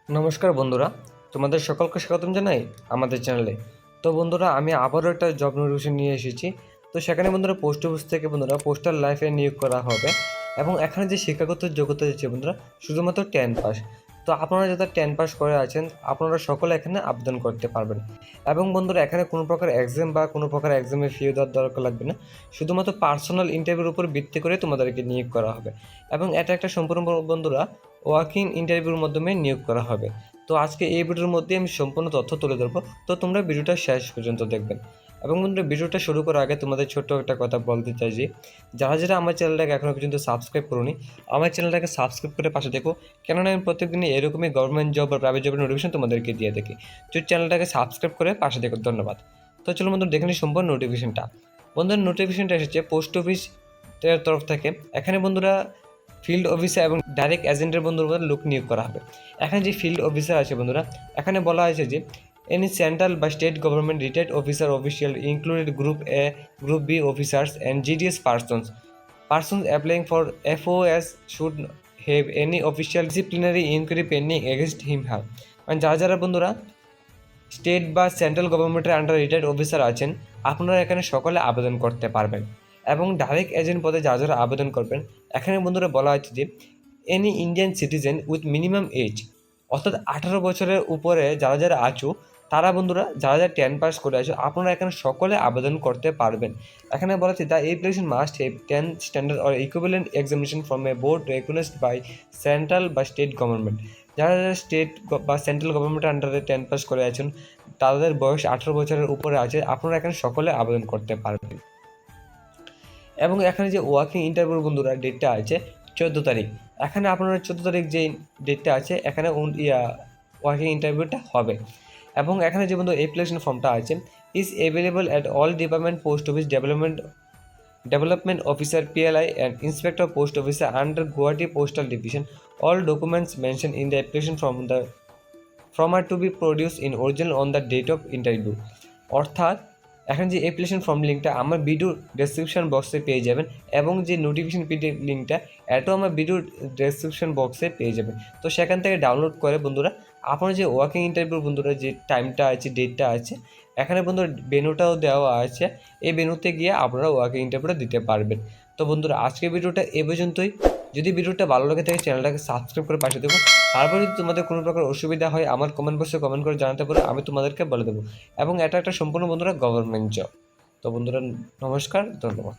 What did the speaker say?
নমস্কার বন্ধুরা, তোমাদের সকলকে স্বাগতম জানাই আমাদের চ্যানেলে। তো বন্ধুরা, আমি আবারও একটা জব নোটিফিকেশন নিয়ে এসেছি। তো সেখানে বন্ধুরা পোস্ট অফিস থেকে বন্ধুরা পোস্টাল লাইফে নিয়োগ করা হবে এবং এখানে যে শিক্ষাগত যোগ্যতা দিচ্ছে বন্ধুরা শুধুমাত্র 10 পাস। তো আপনারা যারা 10 পাস করে আছেন আপনারা সকলে এখানে আবেদন করতে পারবেন। এবং বন্ধুরা এখানে কোনো প্রকার এক্সাম বা কোনো প্রকার এক্সামে ফি দেওয়ার দরকার লাগবে না, শুধুমাত্র পার্সোনাল ইন্টারভিউর উপর ভিত্তি করে তোমাদেরকে নিয়োগ করা হবে। এবং এটা একটা সম্পূর্ণ বন্ধুরা ওয়াকিং ইন্টারভিউর মাধ্যমে নিয়োগ করা হবে। তো আজকে এই ভিডিওর মধ্যে আমি সম্পূর্ণ তথ্য তুলে ধরবো, তো তোমরা ভিডিওটা শেষ পর্যন্ত দেখবেন। এবং বন্ধুরা ভিডিওটা শুরু করার আগে তোমাদের ছোট্ট একটা কথা বলতে চাই যে যারা আমার চ্যানেলটাকে এখনও পর্যন্ত সাবস্ক্রাইব করোনি, আমার চ্যানেলটাকে সাবস্ক্রাইব করে পাশে দেখো, কেননা আমি প্রত্যেকদিনই এরকমই গভর্নমেন্ট জব বা প্রাইভেট জবের নোটিফিকেশন তোমাদেরকে দিয়ে দেখি। তো চ্যানেলটাকে সাবস্ক্রাইব করে পাশে দেখো, ধন্যবাদ। তো চলো বন্ধুরা দেখে নিই সম্পূর্ণ নোটিফিকেশনটা। বন্ধুরা নোটিফিকেশনটা এসেছে পোস্ট অফিসের তরফ থেকে। এখানে বন্ধুরা ফিল্ড অফিসার এবং ডাইরেক্ট এজেন্টের বন্ধুরা লোক নিয়োগ করা হবে। এখানে যে ফিল্ড অফিসার আছে বন্ধুরা, এখানে বলা হয়েছে যে এনি সেন্ট্রাল বা state government retired officer official included group A group B officers and GDS persons applying for FOS should have any official disciplinary inquiry pending against him have. মানে যারা বন্ধুরা স্টেট বা সেন্ট্রাল গভর্নমেন্টের under retired officer আছেন আপনারা এখানে সকলে আবেদন করতে পারবেন। এবং ডাইরেক্ট এজেন্ট পদে যারা আবেদন করবেন, এখানে বন্ধুরা বলা হচ্ছে যে any Indian citizen with minimum age, অর্থাৎ 18 বছরের উপরে যারা আছো তারা বন্ধুরা যারা 10 পাস করে আছো আপনারা এখানে সকলে আবেদন করতে পারবেন। এখানে বলা হচ্ছে the application must have 10 standard or equivalent examination from a board recognised by central বা স্টেট গভর্নমেন্ট। যারা স্টেট বা সেন্ট্রাল গভর্নমেন্টের আন্ডারে 10 পাস করে আছেন তাদের বয়স 18 বছরের উপরে আছে, আপনারা এখানে সকলে আবেদন করতে পারবেন। এবং এখানে যে ওয়ার্কিং ইন্টারভিউ বন্ধুরা ডেটটা আছে 14 তারিখ। এখানে আপনারা 14 তারিখ যে ডেটটা আছে এখানে ওয়ার্কিং ইন্টারভিউটা হবে। এবং এখানে যে বন্ধু অ্যাপ্লিকেশন ফর্মটা আছে is available at all department post office development officer PLI and inspector post officer under Guwahati Postal Division. All documents mentioned in the application from are to be produced in original on the date of interview. অর্থাৎ এখন যে application form লিঙ্কটা আমার video description বক্সে পেয়ে যাবেন এবং যে নোটিফিকেশন পিডিএফ লিঙ্কটা এটাও আমার ভিডিও ডেসক্রিপশন বক্সে পেয়ে যাবেন। তো সেখান থেকে ডাউনলোড করে বন্ধুরা আপনার যে ওয়ার্কিং ইন্টারভিউ বন্ধুরা যে টাইমটা আছে ডেটটা আছে এখানে বন্ধুরা ভেন্যুটাও দেওয়া আছে, এই ভেন্যুতে গিয়ে আপনারা ওয়ার্কিং ইন্টারভিউটা দিতে পারবেন। তো বন্ধুরা আজকের ভিডিওটা এ পর্যন্তই। যদি ভিডিওটা ভালো লাগে থাকে চ্যানেলটাকে সাবস্ক্রাইব করে পাশে দেবো। তারপরে যদি তোমাদের কোনো প্রকার অসুবিধা হয় আমার কমেন্ট বক্সে কমেন্ট করে জানাতে পারো, আমি তোমাদেরকে বলে দেবো। এবং এটা একটা সম্পূর্ণ বন্ধুরা গভর্নমেন্ট জব। তো বন্ধুরা নমস্কার, ধন্যবাদ।